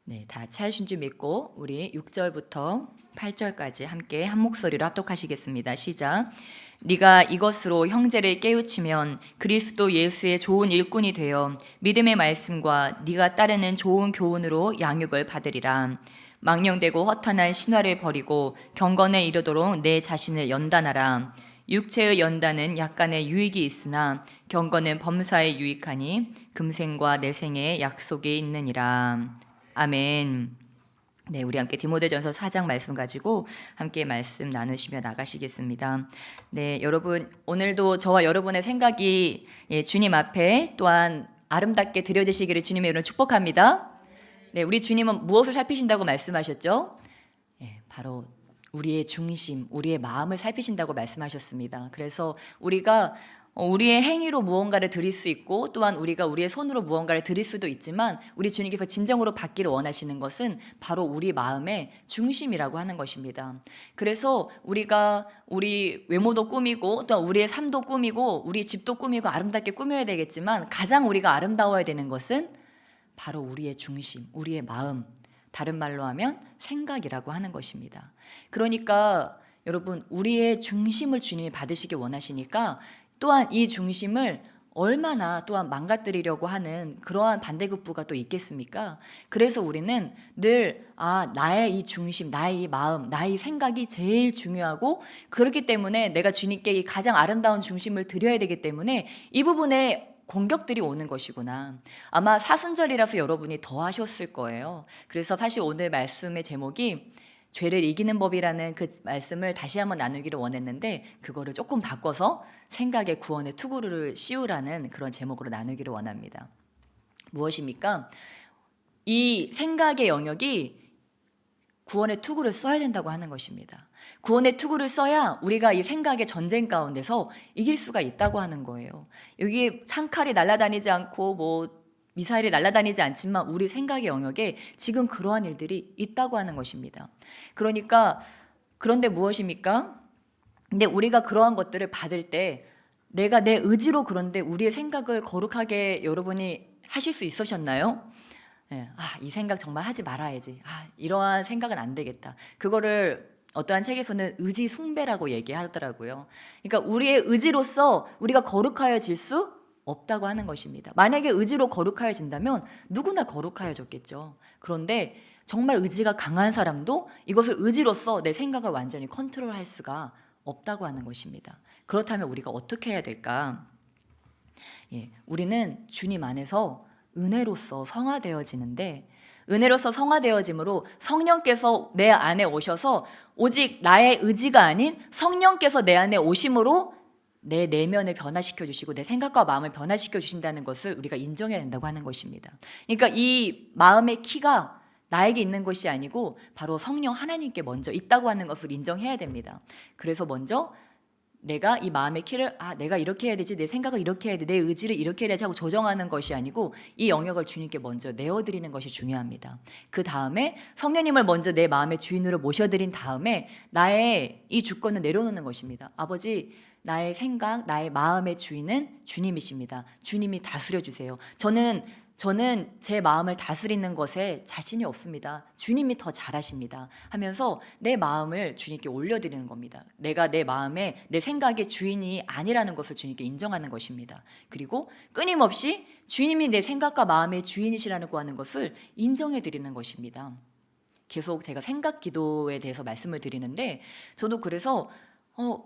네, 다 찾으신 줄 믿고 우리 6절부터 8절까지 함께 한 목소리로 합독하시겠습니다. 시작. 네가 이것으로 형제를 깨우치면 그리스도 예수의 좋은 일꾼이 되어 믿음의 말씀과 네가 따르는 좋은 교훈으로 양육을 받으리라. 망령되고 허탄한 신화를 버리고 경건에 이르도록 내 자신을 연단하라. 육체의 연단은 약간의 유익이 있으나 경건은 범사에 유익하니 금생과 내생의 약속이 있느니라. 아멘. 네, 우리 함께 디모데전서 4장 말씀 가지고 함께 말씀 나누시며 나가시겠습니다. 네, 여러분 오늘도 저와 여러분의 생각이 주님 앞에 또한 아름답게 드려지시기를 주님의 이름으로 축복합니다. 네, 우리 주님은 무엇을 살피신다고 말씀하셨죠? 바로 우리의 중심, 우리의 마음을 살피신다고 말씀하셨습니다. 그래서 우리가 우리의 행위로 무언가를 드릴 수 있고 또한 우리가 우리의 손으로 무언가를 드릴 수도 있지만 우리 주님께서 진정으로 받기를 원하시는 것은 바로 우리 마음의 중심이라고 하는 것입니다. 그래서 우리가 우리 외모도 꾸미고 또 우리의 삶도 꾸미고 우리 집도 꾸미고 아름답게 꾸며야 되겠지만 가장 우리가 아름다워야 되는 것은 바로 우리의 중심, 우리의 마음, 다른 말로 하면 생각이라고 하는 것입니다. 그러니까 여러분 우리의 중심을 주님이 받으시기 원하시니까 또한 이 중심을 얼마나 또한 망가뜨리려고 하는 그러한 반대급부가 또 있겠습니까? 그래서 우리는 늘 나의 이 중심, 나의 이 마음, 나의 이 생각이 제일 중요하고 그렇기 때문에 내가 주님께 이 가장 아름다운 중심을 드려야 되기 때문에 이 부분에 공격들이 오는 것이구나. 아마 사순절이라서 여러분이 더 하셨을 거예요. 그래서 사실 오늘 말씀의 제목이 죄를 이기는 법이라는 그 말씀을 다시 한번 나누기를 원했는데 그거를 조금 바꿔서 생각의 구원의 투구를 씌우라는 그런 제목으로 나누기를 원합니다. 무엇입니까? 이 생각의 영역이 구원의 투구를 써야 된다고 하는 것입니다. 구원의 투구를 써야 우리가 이 생각의 전쟁 가운데서 이길 수가 있다고 하는 거예요. 여기 창칼이 날아다니지 않고 미사일이 날아다니지 않지만 우리 생각의 영역에 지금 그러한 일들이 있다고 하는 것입니다. 그런데 무엇입니까? 근데 우리가 그러한 것들을 받을 때 내가 내 의지로 그런데 우리의 생각을 거룩하게 여러분이 하실 수 있으셨나요? 이 생각 정말 하지 말아야지. 이러한 생각은 안 되겠다. 그거를 어떠한 책에서는 의지 숭배라고 얘기하더라고요. 그러니까 우리의 의지로서 우리가 거룩하여질 수 없다고 하는 것입니다. 만약에 의지로 거룩하여진다면 누구나 거룩하여졌겠죠. 그런데 정말 의지가 강한 사람도 이것을 의지로서 내 생각을 완전히 컨트롤할 수가 없다고 하는 것입니다. 그렇다면 우리가 어떻게 해야 될까? 우리는 주님 안에서 은혜로서 성화되어지는데 은혜로서 성화되어짐으로 성령께서 내 안에 오셔서 오직 나의 의지가 아닌 성령께서 내 안에 오심으로 내 내면을 변화시켜 주시고 내 생각과 마음을 변화시켜 주신다는 것을 우리가 인정해야 된다고 하는 것입니다. 그러니까 이 마음의 키가 나에게 있는 것이 아니고 바로 성령 하나님께 먼저 있다고 하는 것을 인정해야 됩니다. 그래서 먼저 내가 이 마음의 키를 내가 이렇게 해야 되지, 내 생각을 이렇게 해야 돼, 내 의지를 이렇게 해야 되지 하고 조정하는 것이 아니고 이 영역을 주님께 먼저 내어드리는 것이 중요합니다. 그 다음에 성령님을 먼저 내 마음의 주인으로 모셔드린 다음에 나의 이 주권을 내려놓는 것입니다. 아버지, 나의 생각, 나의 마음의 주인은 주님이십니다. 주님이 다스려 주세요. 저는 제 마음을 다스리는 것에 자신이 없습니다. 주님이 더 잘하십니다. 하면서 내 마음을 주님께 올려드리는 겁니다. 내가 내 마음에 내 생각의 주인이 아니라는 것을 주님께 인정하는 것입니다. 그리고 끊임없이 주님이 내 생각과 마음의 주인이시라고 하는 것을 인정해 드리는 것입니다. 계속 제가 생각 기도에 대해서 말씀을 드리는데 저도 그래서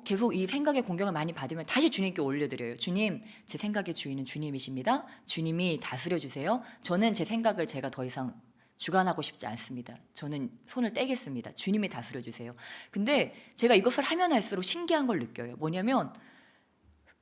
계속 이 생각의 공격을 많이 받으면 다시 주님께 올려드려요. 주님, 제 생각의 주인은 주님이십니다. 주님이 다스려 주세요. 저는 제 생각을 제가 더 이상 주관하고 싶지 않습니다. 저는 손을 떼겠습니다. 주님이 다스려 주세요. 근데 제가 이것을 하면 할수록 신기한 걸 느껴요. 뭐냐면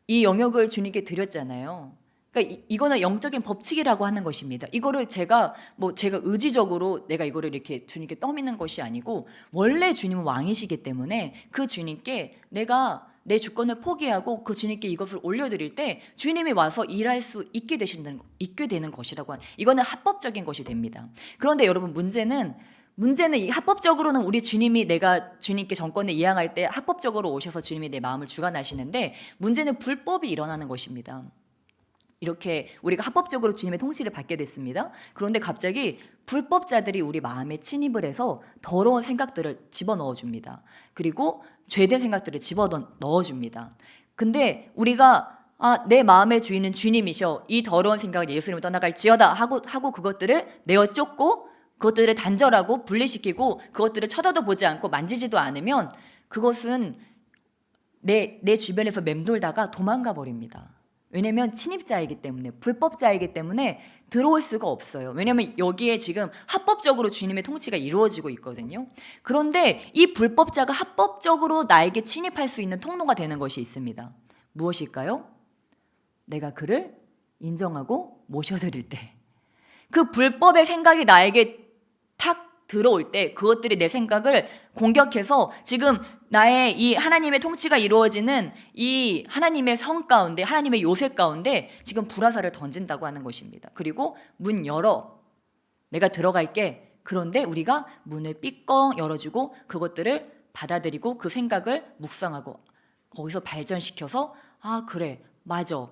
이 영역을 주님께 드렸잖아요. 그러니까 이거는 영적인 법칙이라고 하는 것입니다. 이거를 제가 의지적으로 내가 이거를 이렇게 주님께 떠미는 것이 아니고 원래 주님은 왕이시기 때문에 그 주님께 내가 내 주권을 포기하고 그 주님께 이것을 올려드릴 때 주님이 와서 일할 수 있게 되는 것이라고 하는, 이거는 합법적인 것이 됩니다. 그런데 여러분 문제는 이 합법적으로는 우리 주님이 내가 주님께 정권을 이양할 때 합법적으로 오셔서 주님이 내 마음을 주관하시는데 문제는 불법이 일어나는 것입니다. 이렇게 우리가 합법적으로 주님의 통치를 받게 됐습니다. 그런데 갑자기 불법자들이 우리 마음에 침입을 해서 더러운 생각들을 집어넣어 줍니다. 그리고 죄된 생각들을 집어넣어 줍니다. 근데 우리가 내 마음의 주인은 주님이셔. 이 더러운 생각을 예수님을 떠나갈지어다 하고 그것들을 내어 쫓고 그것들을 단절하고 분리시키고 그것들을 쳐다도 보지 않고 만지지도 않으면 그것은 내 주변에서 맴돌다가 도망가 버립니다. 왜냐면 침입자이기 때문에, 불법자이기 때문에 들어올 수가 없어요. 왜냐면 여기에 지금 합법적으로 주님의 통치가 이루어지고 있거든요. 그런데 이 불법자가 합법적으로 나에게 침입할 수 있는 통로가 되는 것이 있습니다. 무엇일까요? 내가 그를 인정하고 모셔드릴 때, 그 불법의 생각이 나에게 탁 들어올 때 그것들이 내 생각을 공격해서 지금 나의 이 하나님의 통치가 이루어지는 이 하나님의 성 가운데, 하나님의 요새 가운데 지금 불화살을 던진다고 하는 것입니다. 그리고 문 열어, 내가 들어갈게. 그런데 우리가 문을 삐껑 열어주고 그것들을 받아들이고 그 생각을 묵상하고 거기서 발전시켜서 그래, 맞아,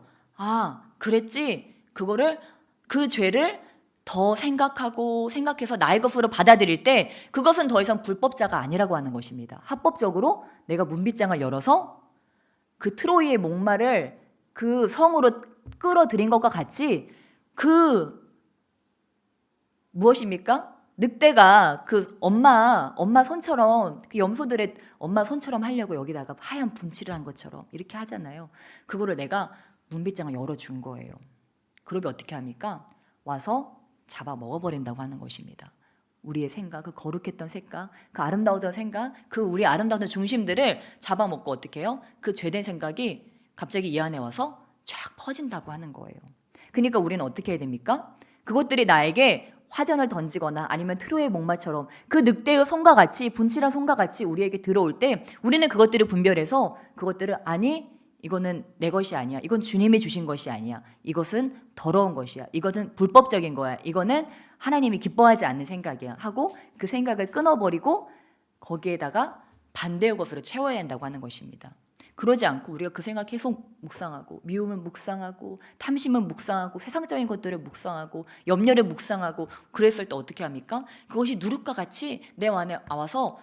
그랬지, 그 죄를 더 생각해서 나의 것으로 받아들일 때 그것은 더 이상 불법자가 아니라고 하는 것입니다. 합법적으로 내가 문빗장을 열어서 그 트로이의 목마를 그 성으로 끌어들인 것과 같이 무엇입니까? 늑대가 그 엄마 손처럼, 그 염소들의 엄마 손처럼 하려고 여기다가 하얀 분칠을 한 것처럼 이렇게 하잖아요. 그거를 내가 문빗장을 열어준 거예요. 그러면 어떻게 합니까? 와서 잡아 먹어버린다고 하는 것입니다. 우리의 생각, 그 거룩했던 생각, 그 아름다웠던 생각, 그 우리 아름다웠던 중심들을 잡아먹고 어떻게 해요? 그 죄된 생각이 갑자기 이 안에 와서 쫙 퍼진다고 하는 거예요. 그러니까 우리는 어떻게 해야 됩니까? 그것들이 나에게 화전을 던지거나 아니면 트로의 목마처럼 그 늑대의 손과 같이, 분칠한 손과 같이 우리에게 들어올 때 우리는 그것들을 분별해서 그것들을 이거는 내 것이 아니야. 이건 주님이 주신 것이 아니야. 이것은 더러운 것이야. 이것은 불법적인 거야. 이거는 하나님이 기뻐하지 않는 생각이야. 하고 그 생각을 끊어버리고 거기에다가 반대의 것으로 채워야 한다고 하는 것입니다. 그러지 않고 우리가 그 생각 계속 묵상하고, 미움은 묵상하고, 탐심은 묵상하고, 세상적인 것들을 묵상하고, 염려를 묵상하고, 그랬을 때 어떻게 합니까? 그것이 누룩과 같이 내 안에 와서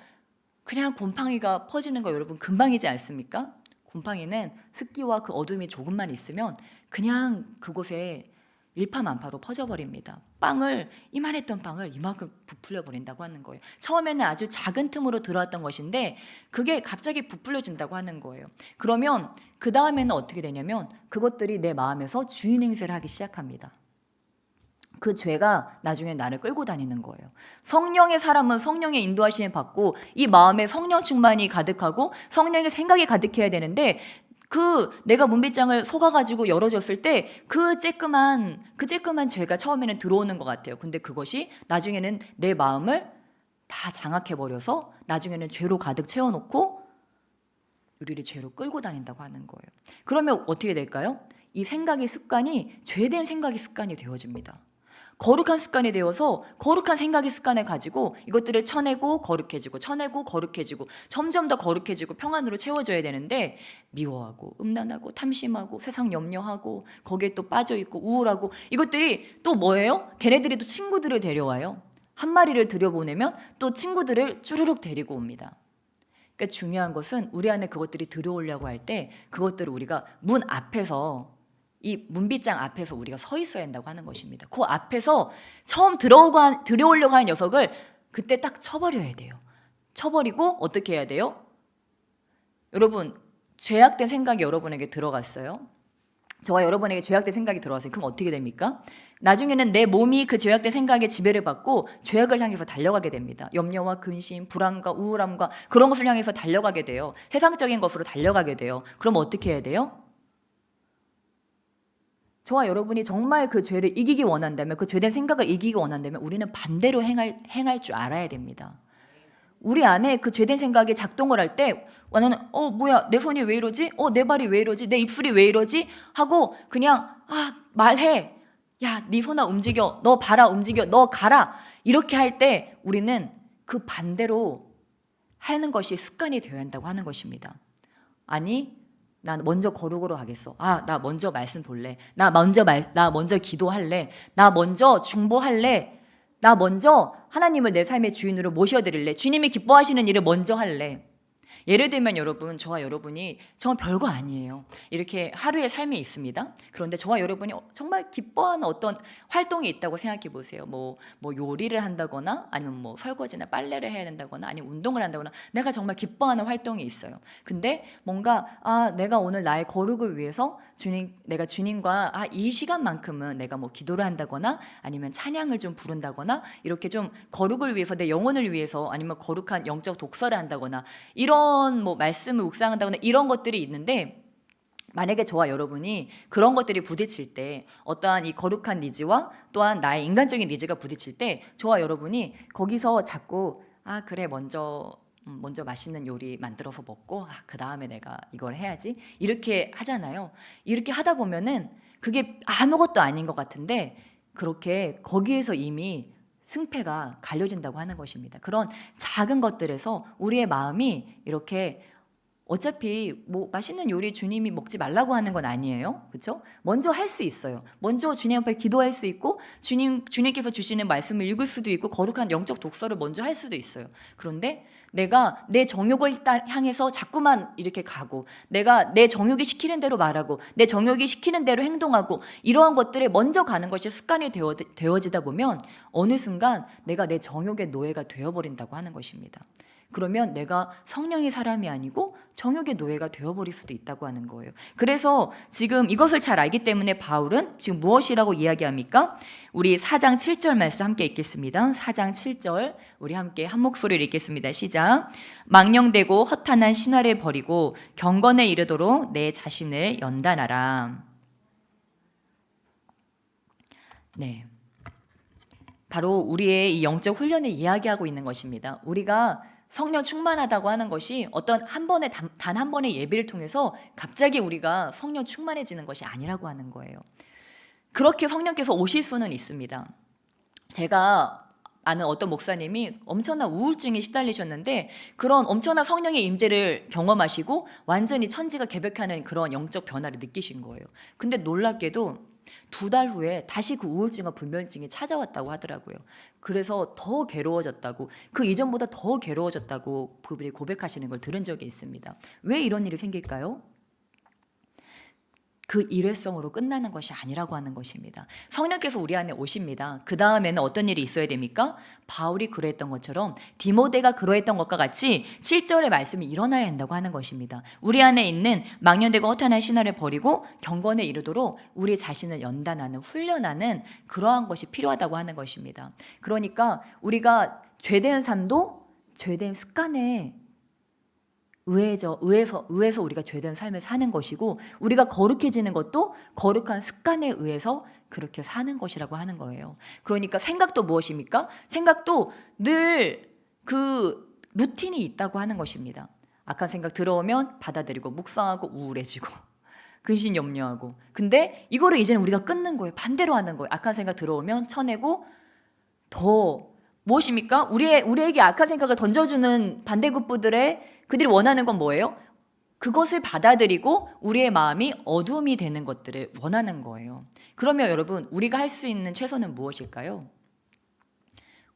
그냥 곰팡이가 퍼지는 거 여러분 금방이지 않습니까? 곰팡이는 습기와 그 어둠이 조금만 있으면 그냥 그곳에 일파만파로 퍼져버립니다. 이만했던 빵을 이만큼 부풀려 버린다고 하는 거예요. 처음에는 아주 작은 틈으로 들어왔던 것인데 그게 갑자기 부풀려진다고 하는 거예요. 그러면 그 다음에는 어떻게 되냐면 그것들이 내 마음에서 주인 행세를 하기 시작합니다. 그 죄가 나중에 나를 끌고 다니는 거예요. 성령의 사람은 성령의 인도하심을 받고 이 마음에 성령 충만이 가득하고 성령의 생각이 가득해야 되는데 내가 문빗장을 속아가지고 열어줬을 때 그 쬐끄만 죄가 처음에는 들어오는 것 같아요. 근데 그것이 나중에는 내 마음을 다 장악해버려서 나중에는 죄로 가득 채워놓고 우리를 죄로 끌고 다닌다고 하는 거예요. 그러면 어떻게 될까요? 이 생각의 습관이 죄된 생각의 습관이 되어집니다. 거룩한 습관이 되어서 거룩한 생각의 습관을 가지고 이것들을 쳐내고 거룩해지고 점점 더 거룩해지고 평안으로 채워져야 되는데 미워하고 음란하고 탐심하고 세상 염려하고 거기에 또 빠져있고 우울하고 이것들이 또 뭐예요? 걔네들이 또 친구들을 데려와요. 한 마리를 들여보내면 또 친구들을 쭈르륵 데리고 옵니다. 그러니까 중요한 것은 우리 안에 그것들이 들어오려고 할 때 그것들을 우리가 문 앞에서 이 문빗장 앞에서 우리가 서 있어야 한다고 하는 것입니다. 그 앞에서 처음 들어오려고 하는 녀석을 그때 딱 쳐버려야 돼요. 쳐버리고 어떻게 해야 돼요? 여러분, 죄악된 생각이 여러분에게 들어갔어요. 저와 여러분에게 죄악된 생각이 들어왔어요. 그럼 어떻게 됩니까? 나중에는 내 몸이 그 죄악된 생각에 지배를 받고 죄악을 향해서 달려가게 됩니다. 염려와 근심, 불안과 우울함과 그런 것을 향해서 달려가게 돼요. 세상적인 것으로 달려가게 돼요. 그럼 어떻게 해야 돼요? 저와 여러분이 정말 그 죄를 이기기 원한다면, 그 죄된 생각을 이기기 원한다면 우리는 반대로 행할 줄 알아야 됩니다. 우리 안에 그 죄된 생각이 작동을 할 때 나는 뭐야 내 손이 왜 이러지? 내 발이 왜 이러지? 내 입술이 왜 이러지? 하고 그냥 말해. 야, 네 손아 움직여. 너 봐라 움직여. 너 가라. 이렇게 할 때 우리는 그 반대로 하는 것이 습관이 되어야 한다고 하는 것입니다. 아니 나 먼저 거룩으로 하겠어. 아, 나 먼저 말씀 볼래. 나 먼저 기도할래. 나 먼저 중보할래. 나 먼저 하나님을 내 삶의 주인으로 모셔드릴래. 주님이 기뻐하시는 일을 먼저 할래. 예를 들면 여러분, 저와 여러분이 정말 별거 아니에요. 이렇게 하루의 삶이 있습니다. 그런데 저와 여러분이 정말 기뻐하는 어떤 활동이 있다고 생각해 보세요. 뭐 요리를 한다거나 아니면 뭐 설거지나 빨래를 해야 된다거나 아니면 운동을 한다거나 내가 정말 기뻐하는 활동이 있어요. 근데 뭔가 내가 오늘 나의 거룩을 위해서 내가 주님과 이 시간만큼은 내가 뭐 기도를 한다거나 아니면 찬양을 좀 부른다거나 이렇게 좀 거룩을 위해서 내 영혼을 위해서 아니면 거룩한 영적 독서를 한다거나 이런 뭐 말씀을 묵상한다거나 이런 것들이 있는데 만약에 저와 여러분이 그런 것들이 부딪힐 때 어떠한 이 거룩한 니즈와 또한 나의 인간적인 니즈가 부딪힐 때 저와 여러분이 거기서 자꾸 그래 먼저 맛있는 요리 만들어서 먹고 그 다음에 내가 이걸 해야지 이렇게 하잖아요. 이렇게 하다 보면은 그게 아무것도 아닌 것 같은데 그렇게 거기에서 이미 승패가 갈려진다고 하는 것입니다. 그런 작은 것들에서 우리의 마음이 이렇게 어차피 뭐 맛있는 요리 주님이 먹지 말라고 하는 건 아니에요. 그렇죠? 먼저 할 수 있어요. 먼저 주님 앞에 기도할 수 있고 주님께서 주시는 말씀을 읽을 수도 있고 거룩한 영적 독서를 먼저 할 수도 있어요. 그런데 내가 내 정욕을 향해서 자꾸만 이렇게 가고 내가 내 정욕이 시키는 대로 말하고 내 정욕이 시키는 대로 행동하고 이러한 것들에 먼저 가는 것이 습관이 되어지다 보면 어느 순간 내가 내 정욕의 노예가 되어버린다고 하는 것입니다. 그러면 내가 성령의 사람이 아니고 정욕의 노예가 되어버릴 수도 있다고 하는 거예요. 그래서 지금 이것을 잘 알기 때문에 바울은 지금 무엇이라고 이야기합니까? 우리 4장 7절 말씀 함께 읽겠습니다. 4장 7절 우리 함께 한 목소리를 읽겠습니다. 시작. 망령되고 허탄한 신화를 버리고 경건에 이르도록 내 자신을 연단하라. 네, 바로 우리의 이 영적 훈련을 이야기하고 있는 것입니다. 우리가 성령 충만하다고 하는 것이 어떤 단 한 번의 예배를 통해서 갑자기 우리가 성령 충만해지는 것이 아니라고 하는 거예요. 그렇게 성령께서 오실 수는 있습니다. 제가 아는 어떤 목사님이 엄청난 우울증에 시달리셨는데 그런 엄청난 성령의 임재를 경험하시고 완전히 천지가 개벽하는 그런 영적 변화를 느끼신 거예요. 근데 놀랍게도 2달 후에 다시 그 우울증과 불면증이 찾아왔다고 하더라고요. 그래서 더 괴로워졌다고, 그 이전보다 더 괴로워졌다고 그분이 고백하시는 걸 들은 적이 있습니다. 왜 이런 일이 생길까요? 그 일회성으로 끝나는 것이 아니라고 하는 것입니다. 성령께서 우리 안에 오십니다. 그 다음에는 어떤 일이 있어야 됩니까? 바울이 그러했던 것처럼 디모데가 그러했던 것과 같이 7절의 말씀이 일어나야 한다고 하는 것입니다. 우리 안에 있는 망령되고 허탄한 신화를 버리고 경건에 이르도록 우리 자신을 연단하는, 훈련하는 그러한 것이 필요하다고 하는 것입니다. 그러니까 우리가 죄된 삶도 죄된 습관에 의해서 우리가 죄된 삶을 사는 것이고 우리가 거룩해지는 것도 거룩한 습관에 의해서 그렇게 사는 것이라고 하는 거예요. 그러니까 생각도 무엇입니까? 생각도 늘 그 루틴이 있다고 하는 것입니다. 악한 생각 들어오면 받아들이고 묵상하고 우울해지고 근심 염려하고, 근데 이거를 이제는 우리가 끊는 거예요. 반대로 하는 거예요. 악한 생각 들어오면 쳐내고 더 무엇입니까? 우리에게 악한 생각을 던져주는 반대급부들의 그들이 원하는 건 뭐예요? 그것을 받아들이고 우리의 마음이 어둠이 되는 것들을 원하는 거예요. 그러면 여러분, 우리가 할 수 있는 최선은 무엇일까요?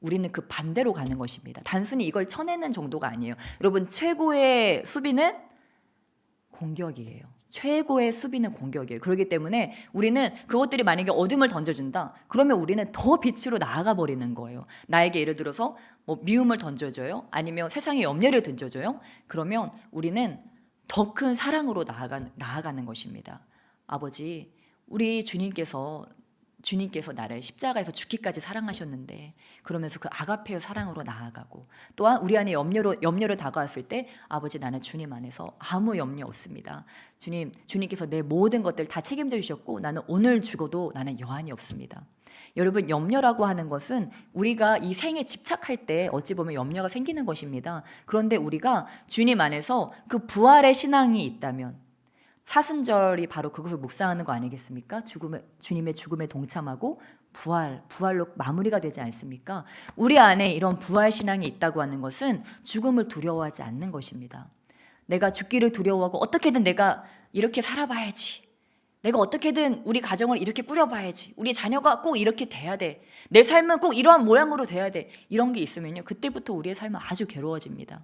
우리는 그 반대로 가는 것입니다. 단순히 이걸 쳐내는 정도가 아니에요. 여러분, 최고의 수비는 공격이에요. 최고의 수비는 공격이에요. 그렇기 때문에 우리는 그것들이 만약에 어둠을 던져준다, 그러면 우리는 더 빛으로 나아가 버리는 거예요. 나에게 예를 들어서 뭐 미움을 던져줘요, 아니면 세상의 염려를 던져줘요. 그러면 우리는 더 큰 사랑으로 나아가는 것입니다. 아버지, 우리 주님께서 나를 십자가에서 죽기까지 사랑하셨는데, 그러면서 그 아가페의 사랑으로 나아가고, 또한 우리 안에 염려를 다가왔을 때 아버지, 나는 주님 안에서 아무 염려 없습니다. 주님께서 내 모든 것들 다 책임져 주셨고 나는 오늘 죽어도 나는 여한이 없습니다. 여러분, 염려라고 하는 것은 우리가 이 생에 집착할 때 어찌 보면 염려가 생기는 것입니다. 그런데 우리가 주님 안에서 그 부활의 신앙이 있다면, 사순절이 바로 그것을 묵상하는 거 아니겠습니까? 주님의 죽음에 동참하고 부활로 마무리가 되지 않습니까? 우리 안에 이런 부활 신앙이 있다고 하는 것은 죽음을 두려워하지 않는 것입니다. 내가 죽기를 두려워하고 어떻게든 내가 이렇게 살아봐야지. 내가 어떻게든 우리 가정을 이렇게 꾸려봐야지. 우리 자녀가 꼭 이렇게 돼야 돼. 내 삶은 꼭 이러한 모양으로 돼야 돼. 이런 게 있으면요, 그때부터 우리의 삶은 아주 괴로워집니다.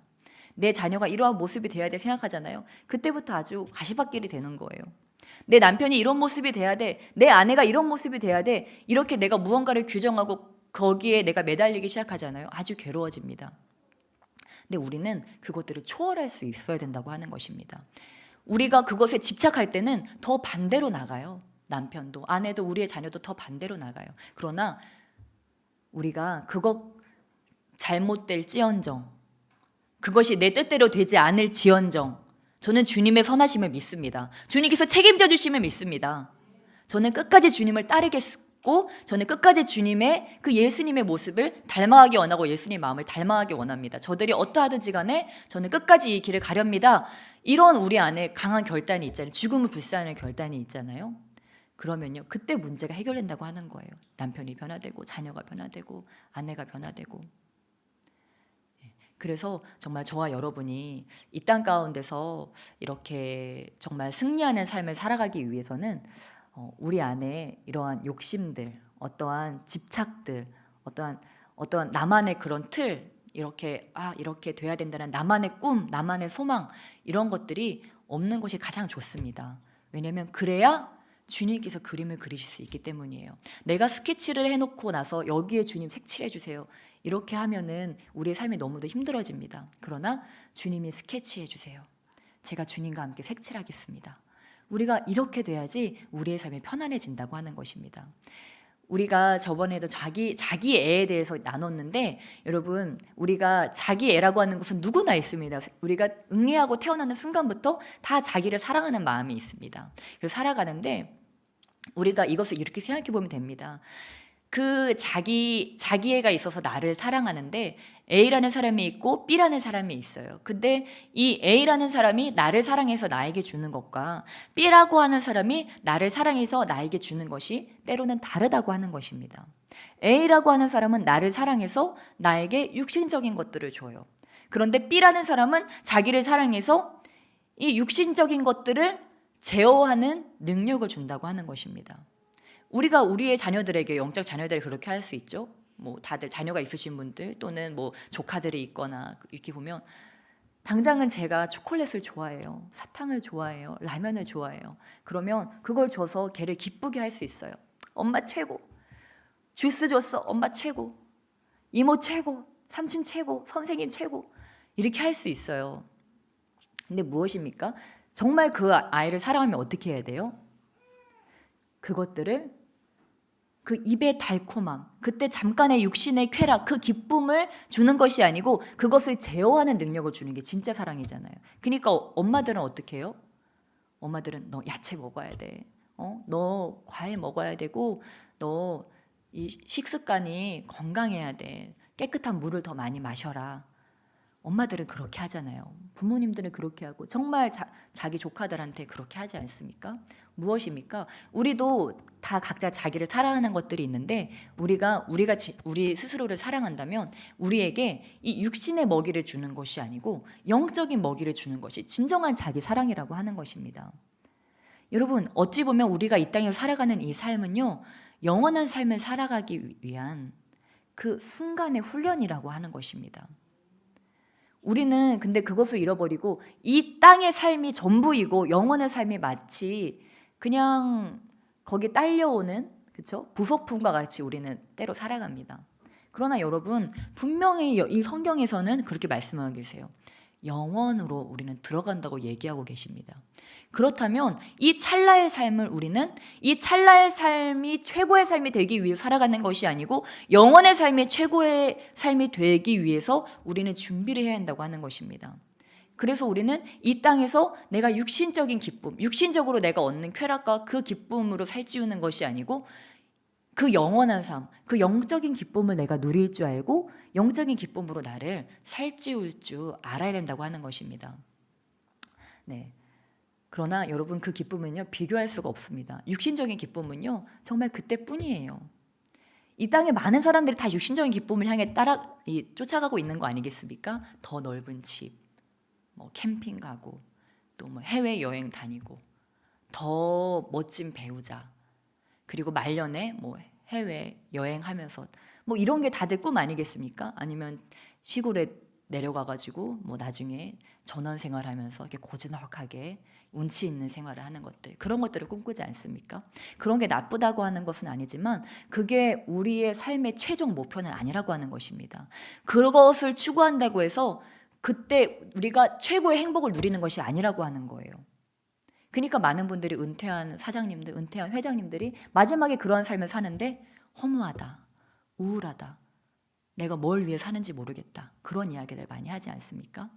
내 자녀가 이러한 모습이 돼야 돼 생각하잖아요. 그때부터 아주 가시밭길이 되는 거예요. 내 남편이 이런 모습이 돼야 돼. 내 아내가 이런 모습이 돼야 돼. 이렇게 내가 무언가를 규정하고 거기에 내가 매달리기 시작하잖아요. 아주 괴로워집니다. 근데 우리는 그것들을 초월할 수 있어야 된다고 하는 것입니다. 우리가 그것에 집착할 때는 더 반대로 나가요. 남편도 아내도 우리의 자녀도 더 반대로 나가요. 그러나 우리가 그것 잘못될지언정, 그것이 내 뜻대로 되지 않을지언정, 저는 주님의 선하심을 믿습니다. 주님께서 책임져 주심을 믿습니다. 저는 끝까지 주님을 따르겠고, 저는 끝까지 주님의 그 예수님의 모습을 닮아가기 원하고 예수님의 마음을 닮아가기 원합니다. 저들이 어떠하든지 간에 저는 끝까지 이 길을 가렵니다. 이런 우리 안에 강한 결단이 있잖아요. 죽음을 불사하는 결단이 있잖아요. 그러면요, 그때 문제가 해결된다고 하는 거예요. 남편이 변화되고 자녀가 변화되고 아내가 변화되고. 그래서 정말 저와 여러분이 이 땅 가운데서 이렇게 정말 승리하는 삶을 살아가기 위해서는 우리 안에 이러한 욕심들, 어떠한 집착들, 어떠한 나만의 그런 틀, 이렇게 이렇게 돼야 된다는 나만의 꿈, 나만의 소망, 이런 것들이 없는 것이 가장 좋습니다. 왜냐하면 그래야 주님께서 그림을 그리실 수 있기 때문이에요. 내가 스케치를 해놓고 나서 여기에 주님 색칠해 주세요, 이렇게 하면은 우리의 삶이 너무도 힘들어집니다. 그러나 주님이 스케치해 주세요. 제가 주님과 함께 색칠하겠습니다. 우리가 이렇게 돼야지 우리의 삶이 편안해진다고 하는 것입니다. 우리가 저번에도 자기 애에 대해서 나눴는데, 여러분, 우리가 자기 애라고 하는 것은 누구나 있습니다. 우리가 응애하고 태어나는 순간부터 다 자기를 사랑하는 마음이 있습니다. 그래서 살아가는데 우리가 이것을 이렇게 생각해 보면 됩니다. 그 자기 애가 있어서 나를 사랑하는데 A라는 사람이 있고 B라는 사람이 있어요. 근데 이 A라는 사람이 나를 사랑해서 나에게 주는 것과 B라고 하는 사람이 나를 사랑해서 나에게 주는 것이 때로는 다르다고 하는 것입니다. A라고 하는 사람은 나를 사랑해서 나에게 육신적인 것들을 줘요. 그런데 B라는 사람은 자기를 사랑해서 이 육신적인 것들을 제어하는 능력을 준다고 하는 것입니다. 우리가 우리의 자녀들에게, 영적 자녀들에게 그렇게 할 수 있죠. 뭐 다들 자녀가 있으신 분들 또는 뭐 조카들이 있거나 이렇게 보면, 당장은 제가 초콜릿을 좋아해요, 사탕을 좋아해요, 라면을 좋아해요. 그러면 그걸 줘서 걔를 기쁘게 할 수 있어요. 엄마 최고, 주스 줬어, 엄마 최고, 이모 최고, 삼촌 최고, 선생님 최고, 이렇게 할 수 있어요. 근데 무엇입니까? 정말 그 아이를 사랑하면 어떻게 해야 돼요? 그것들을, 그 입의 달콤함, 그때 잠깐의 육신의 쾌락, 그 기쁨을 주는 것이 아니고 그것을 제어하는 능력을 주는 게 진짜 사랑이잖아요. 그러니까 엄마들은 어떻게 해요? 엄마들은 너 야채 먹어야 돼, 너 과일 먹어야 되고, 너 이 식습관이 건강해야 돼, 깨끗한 물을 더 많이 마셔라. 엄마들은 그렇게 하잖아요. 부모님들은 그렇게 하고, 정말 자기 조카들한테 그렇게 하지 않습니까? 무엇입니까? 우리도 다 각자 자기를 사랑하는 것들이 있는데, 우리가 우리 스스로를 사랑한다면 우리에게 이 육신의 먹이를 주는 것이 아니고 영적인 먹이를 주는 것이 진정한 자기 사랑이라고 하는 것입니다. 여러분, 어찌 보면 우리가 이 땅에서 살아가는 이 삶은요, 영원한 삶을 살아가기 위한 그 순간의 훈련이라고 하는 것입니다. 우리는 근데 그것을 잃어버리고 이 땅의 삶이 전부이고 영원의 삶이 마치 그냥 거기 딸려오는, 그렇죠? 부속품과 같이 우리는 때로 살아갑니다. 그러나 여러분, 분명히 이 성경에서는 그렇게 말씀하고 계세요. 영원으로 우리는 들어간다고 얘기하고 계십니다. 그렇다면 이 찰나의 삶을 우리는, 이 찰나의 삶이 최고의 삶이 되기 위해 살아가는 것이 아니고 영원의 삶이 최고의 삶이 되기 위해서 우리는 준비를 해야 한다고 하는 것입니다. 그래서 우리는 이 땅에서 내가 육신적인 기쁨, 육신적으로 내가 얻는 쾌락과 그 기쁨으로 살찌우는 것이 아니고 그 영원한 삶, 그 영적인 기쁨을 내가 누릴 줄 알고 영적인 기쁨으로 나를 살찌울 줄 알아야 된다고 하는 것입니다. 네. 그러나 여러분, 그 기쁨은요, 비교할 수가 없습니다. 육신적인 기쁨은요, 정말 그때뿐이에요. 이 땅에 많은 사람들이 다 육신적인 기쁨을 향해 쫓아가고 있는 거 아니겠습니까? 더 넓은 집, 뭐 캠핑 가고, 또 뭐 해외 여행 다니고, 더 멋진 배우자, 그리고 말년에 뭐 해외 여행하면서 뭐 이런 게 다들 꿈 아니겠습니까? 아니면 시골에 내려가가지고 뭐 나중에 전원 생활하면서 이렇게 고즈넉하게 운치 있는 생활을 하는 것들, 그런 것들을 꿈꾸지 않습니까? 그런 게 나쁘다고 하는 것은 아니지만 그게 우리의 삶의 최종 목표는 아니라고 하는 것입니다. 그것을 추구한다고 해서 그때 우리가 최고의 행복을 누리는 것이 아니라고 하는 거예요. 그러니까 많은 분들이 은퇴한 사장님들, 은퇴한 회장님들이 마지막에 그런 삶을 사는데 허무하다, 우울하다, 내가 뭘 위해 사는지 모르겠다, 그런 이야기를 많이 하지 않습니까?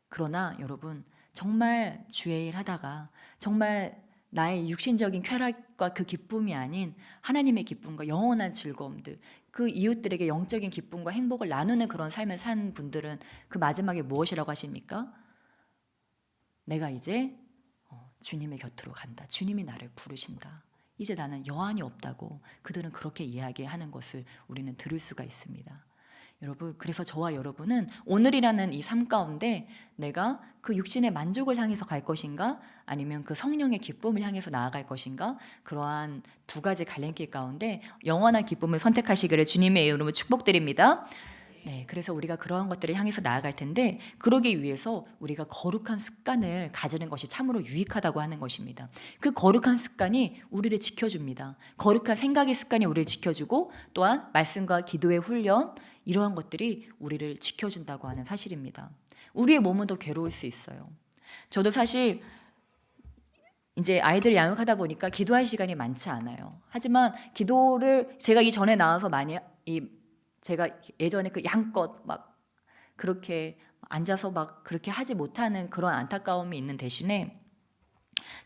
그러나 여러분, 정말 주의 일 하다가 정말 나의 육신적인 쾌락과 그 기쁨이 아닌 하나님의 기쁨과 영원한 즐거움들, 그 이웃들에게 영적인 기쁨과 행복을 나누는 그런 삶을 산 분들은 그 마지막에 무엇이라고 하십니까? 내가 이제 주님의 곁으로 간다. 주님이 나를 부르신다. 이제 나는 여한이 없다고 그들은 그렇게 이야기하는 것을 우리는 들을 수가 있습니다. 여러분, 그래서 저와 여러분은 오늘이라는 이 삶 가운데 내가 그 육신의 만족을 향해서 갈 것인가, 아니면 그 성령의 기쁨을 향해서 나아갈 것인가, 그러한 두 가지 갈림길 가운데 영원한 기쁨을 선택하시기를 주님의 이름으로 축복드립니다. 네, 그래서 우리가 그러한 것들을 향해서 나아갈 텐데, 그러기 위해서 우리가 거룩한 습관을 가지는 것이 참으로 유익하다고 하는 것입니다. 그 거룩한 습관이 우리를 지켜줍니다. 거룩한 생각의 습관이 우리를 지켜주고, 또한 말씀과 기도의 훈련, 이러한 것들이 우리를 지켜준다고 하는 사실입니다. 우리의 몸은 더 괴로울 수 있어요. 저도 사실 이제 아이들 양육하다 보니까 기도할 시간이 많지 않아요. 하지만 기도를 제가 이전에 나와서 많이 제가 예전에 그 양껏 막 그렇게 앉아서 막 그렇게 하지 못하는 그런 안타까움이 있는 대신에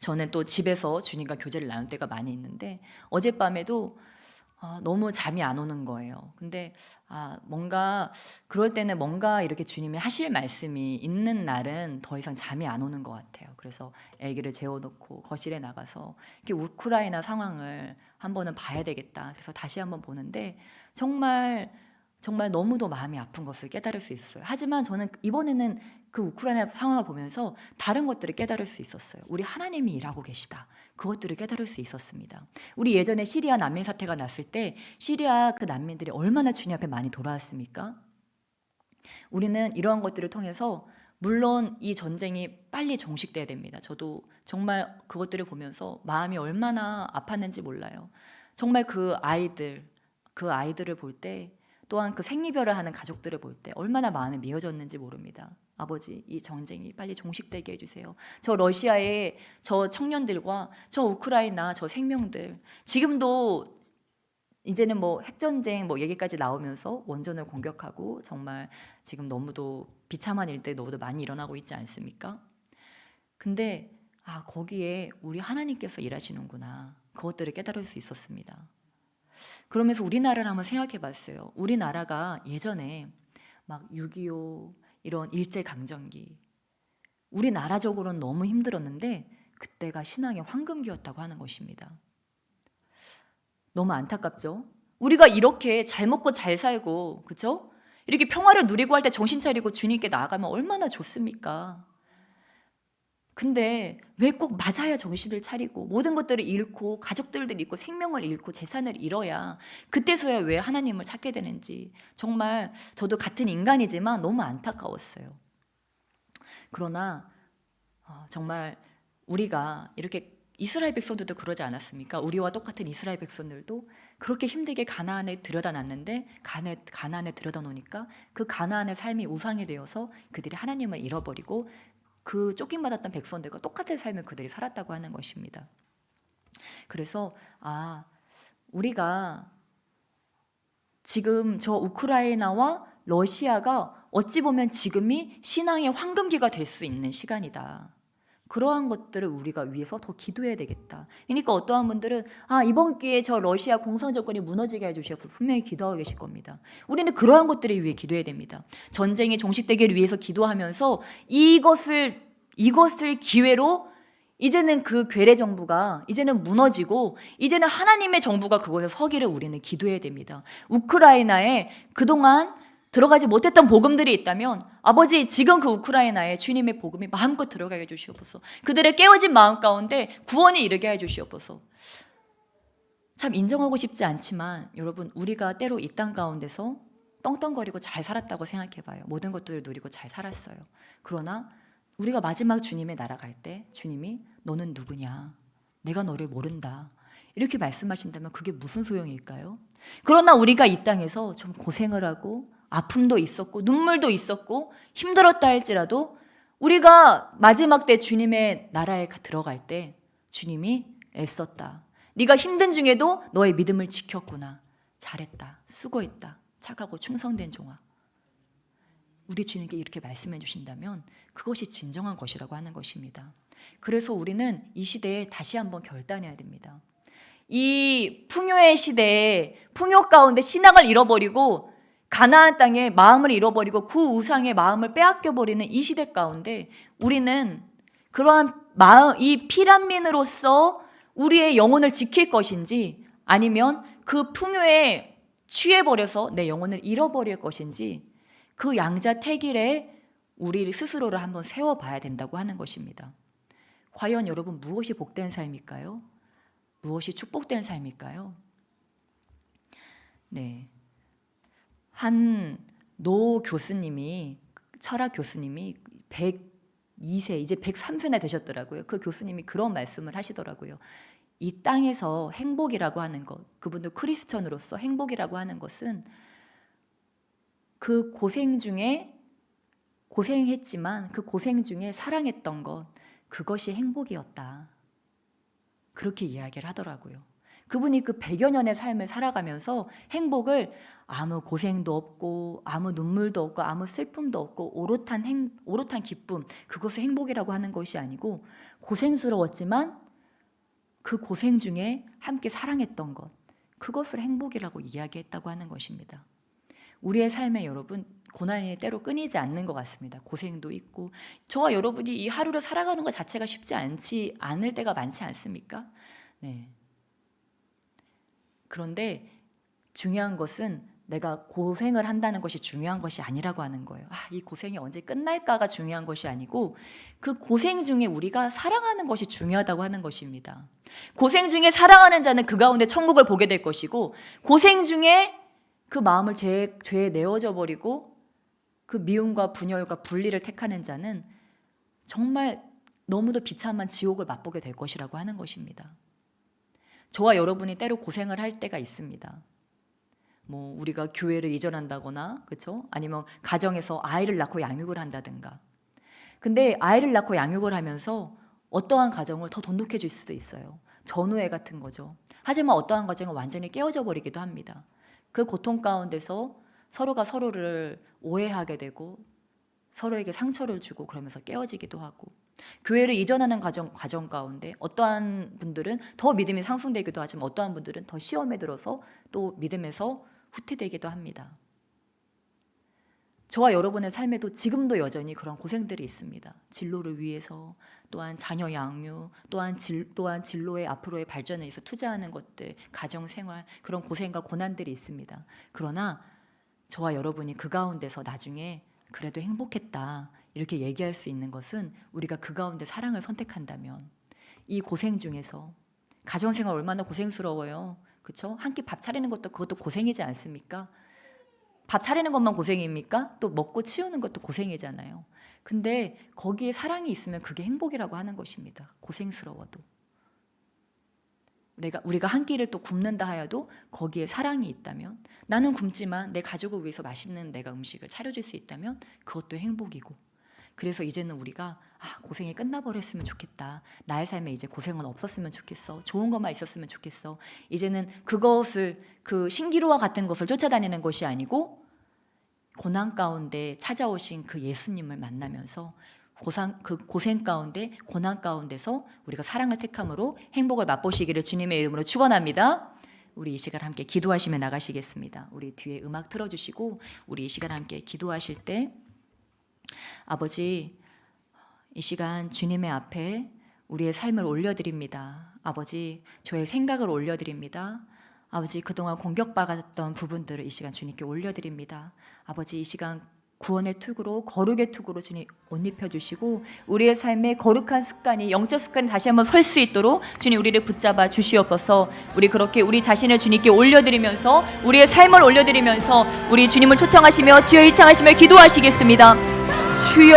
저는 또 집에서 주님과 교제를 나눌 때가 많이 있는데, 어젯밤에도 너무 잠이 안 오는 거예요. 근데 뭔가 그럴 때는 뭔가 이렇게 주님이 하실 말씀이 있는 날은 더 이상 잠이 안 오는 것 같아요. 그래서 아기를 재워놓고 거실에 나가서 이렇게 우크라이나 상황을 한번은 봐야 되겠다. 그래서 다시 한번 보는데 정말 너무도 마음이 아픈 것을 깨달을 수 있었어요. 하지만 저는 이번에는 그 우크라이나 상황을 보면서 다른 것들을 깨달을 수 있었어요. 우리 하나님이 일하고 계시다. 그것들을 깨달을 수 있었습니다. 우리 예전에 시리아 난민 사태가 났을 때 시리아 그 난민들이 얼마나 주님 앞에 많이 돌아왔습니까? 우리는 이러한 것들을 통해서 물론 이 전쟁이 빨리 종식돼야 됩니다. 저도 정말 그것들을 보면서 마음이 얼마나 아팠는지 몰라요. 정말 그 아이들을 볼 때, 또한 그 생이별을 하는 가족들을 볼 때 얼마나 마음이 미어졌는지 모릅니다. 아버지, 이 전쟁이 빨리 종식되게 해주세요. 저 러시아의 저 청년들과 저 우크라이나 저 생명들, 지금도 이제는 뭐 핵전쟁 뭐 얘기까지 나오면서 원전을 공격하고 정말 지금 너무도 비참한 일들이 너무도 많이 일어나고 있지 않습니까? 근데 거기에 우리 하나님께서 일하시는구나, 그것들을 깨달을 수 있었습니다. 그러면서 우리나라를 한번 생각해 봤어요. 우리나라가 예전에 막 6.25 이런 일제강점기, 우리나라적으로는 너무 힘들었는데 그때가 신앙의 황금기였다고 하는 것입니다. 너무 안타깝죠? 우리가 이렇게 잘 먹고 잘 살고, 그렇죠? 이렇게 평화를 누리고 할 때 정신 차리고 주님께 나아가면 얼마나 좋습니까? 근데 왜 꼭 맞아야 정신을 차리고 모든 것들을 잃고 가족들을 잃고 생명을 잃고 재산을 잃어야 그때서야 왜 하나님을 찾게 되는지, 정말 저도 같은 인간이지만 너무 안타까웠어요. 그러나 정말 우리가 이렇게 이스라엘 백성들도 그러지 않았습니까? 우리와 똑같은 이스라엘 백성들도 그렇게 힘들게 가나안에 들여다놨는데 가나안에 들여다놓으니까 그 가나안의 삶이 우상이 되어서 그들이 하나님을 잃어버리고 그 쫓김받았던 백성들과 똑같은 삶을 그들이 살았다고 하는 것입니다. 그래서 우리가 지금 저 우크라이나와 러시아가 어찌 보면 지금이 신앙의 황금기가 될 수 있는 시간이다. 그러한 것들을 우리가 위해서 더 기도해야 되겠다. 그러니까 어떠한 분들은 이번 기회에 저 러시아 공산 정권이 무너지게 해주시고 분명히 기도하고 계실 겁니다. 우리는 그러한 것들을 위해 기도해야 됩니다. 전쟁이 종식되기를 위해서 기도하면서 이것을 기회로 이제는 그 괴뢰 정부가 이제는 무너지고 이제는 하나님의 정부가 그곳에 서기를 우리는 기도해야 됩니다. 우크라이나에 그동안 들어가지 못했던 복음들이 있다면 아버지, 지금 그 우크라이나에 주님의 복음이 마음껏 들어가게 해주시옵소서. 그들의 깨어진 마음 가운데 구원이 이르게 해주시옵소서. 참 인정하고 싶지 않지만 여러분, 우리가 때로 이 땅 가운데서 떵떵거리고 잘 살았다고 생각해봐요. 모든 것들을 누리고 잘 살았어요. 그러나 우리가 마지막 주님의 나라 갈 때 주님이 너는 누구냐? 내가 너를 모른다. 이렇게 말씀하신다면 그게 무슨 소용일까요? 그러나 우리가 이 땅에서 좀 고생을 하고 아픔도 있었고 눈물도 있었고 힘들었다 할지라도 우리가 마지막 때 주님의 나라에 들어갈 때 주님이 애썼다. 네가 힘든 중에도 너의 믿음을 지켰구나. 잘했다. 수고했다. 착하고 충성된 종아. 우리 주님께 이렇게 말씀해 주신다면 그것이 진정한 것이라고 하는 것입니다. 그래서 우리는 이 시대에 다시 한번 결단해야 됩니다. 이 풍요의 시대에 풍요 가운데 신앙을 잃어버리고 가나안 땅에 마음을 잃어버리고 그 우상의 마음을 빼앗겨버리는 이 시대 가운데 우리는 그러한 마음, 이 피란민으로서 우리의 영혼을 지킬 것인지 아니면 그 풍요에 취해버려서 내 영혼을 잃어버릴 것인지 그 양자택일에 우리 스스로를 한번 세워봐야 된다고 하는 것입니다. 과연 여러분 무엇이 복된 삶일까요? 무엇이 축복된 삶일까요? 네, 한 노 교수님이 철학 교수님이 102세 이제 103세나 되셨더라고요. 그 교수님이 그런 말씀을 하시더라고요. 이 땅에서 행복이라고 하는 것, 그분도 크리스천으로서 행복이라고 하는 것은 그 고생 중에 고생했지만 그 고생 중에 사랑했던 것, 그것이 행복이었다. 그렇게 이야기를 하더라고요. 그분이 그 100여 년의 삶을 살아가면서 행복을 아무 고생도 없고 아무 눈물도 없고 아무 슬픔도 없고 오롯한 기쁨, 그것을 행복이라고 하는 것이 아니고 고생스러웠지만 그 고생 중에 함께 사랑했던 것, 그것을 행복이라고 이야기했다고 하는 것입니다. 우리의 삶에 여러분 고난이 때로 끊이지 않는 것 같습니다. 고생도 있고 저와 여러분이 이 하루를 살아가는 것 자체가 쉽지 않을 때가 많지 않습니까? 네. 그런데 중요한 것은 내가 고생을 한다는 것이 중요한 것이 아니라고 하는 거예요. 이 고생이 언제 끝날까가 중요한 것이 아니고 그 고생 중에 우리가 사랑하는 것이 중요하다고 하는 것입니다. 고생 중에 사랑하는 자는 그 가운데 천국을 보게 될 것이고 고생 중에 그 마음을 죄에 내어져 버리고 그 미움과 분열과 분리를 택하는 자는 정말 너무도 비참한 지옥을 맛보게 될 것이라고 하는 것입니다. 저와 여러분이 때로 고생을 할 때가 있습니다. 뭐 우리가 교회를 이전한다거나, 그렇죠? 아니면 가정에서 아이를 낳고 양육을 한다든가. 근데 아이를 낳고 양육을 하면서 어떠한 가정을 더 돈독해질 수도 있어요. 전우애 같은 거죠. 하지만 어떠한 가정은 완전히 깨어져 버리기도 합니다. 그 고통 가운데서 서로가 서로를 오해하게 되고 서로에게 상처를 주고 그러면서 깨어지기도 하고, 교회를 이전하는 과정 가운데 어떠한 분들은 더 믿음이 상승되기도 하지만 어떠한 분들은 더 시험에 들어서 또 믿음에서 후퇴되기도 합니다. 저와 여러분의 삶에도 지금도 여전히 그런 고생들이 있습니다. 진로를 위해서, 또한 자녀 양육, 또한 진로의 앞으로의 발전에 위해서 투자하는 것들, 가정생활, 그런 고생과 고난들이 있습니다. 그러나 저와 여러분이 그 가운데서 나중에 그래도 행복했다 이렇게 얘기할 수 있는 것은 우리가 그 가운데 사랑을 선택한다면, 이 고생 중에서 가정생활 얼마나 고생스러워요. 그렇죠? 한 끼 밥 차리는 것도 그것도 고생이지 않습니까? 밥 차리는 것만 고생입니까? 또 먹고 치우는 것도 고생이잖아요. 근데 거기에 사랑이 있으면 그게 행복이라고 하는 것입니다. 고생스러워도. 우리가 한 끼를 또 굶는다 하여도 거기에 사랑이 있다면, 나는 굶지만 내 가족을 위해서 맛있는 내가 음식을 차려줄 수 있다면 그것도 행복이고, 그래서 이제는 우리가 고생이 끝나버렸으면 좋겠다. 나의 삶에 이제 고생은 없었으면 좋겠어. 좋은 것만 있었으면 좋겠어. 이제는 그것을, 그 신기루와 같은 것을 쫓아다니는 것이 아니고 고난 가운데 찾아오신 그 예수님을 만나면서 그 고생 가운데, 고난 가운데서 우리가 사랑을 택함으로 행복을 맛보시기를 주님의 이름으로 축원합니다. 우리 이 시간 함께 기도하시며 나가시겠습니다. 우리 뒤에 음악 틀어주시고 우리 이 시간 함께 기도하실 때, 아버지, 이 시간 주님의 앞에 우리의 삶을 올려드립니다. 아버지, 저의 생각을 올려드립니다. 아버지, 그동안 공격받았던 부분들을 이 시간 주님께 올려드립니다. 아버지, 이 시간 구원의 투구로, 거룩의 투구로 주님 옷 입혀주시고 우리의 삶에 거룩한 습관이, 영적 습관이 다시 한번 설 수 있도록 주님 우리를 붙잡아 주시옵소서. 우리 그렇게 우리 자신을 주님께 올려드리면서, 우리의 삶을 올려드리면서 우리 주님을 초청하시며 주여 일창하시며 기도하시겠습니다. 주여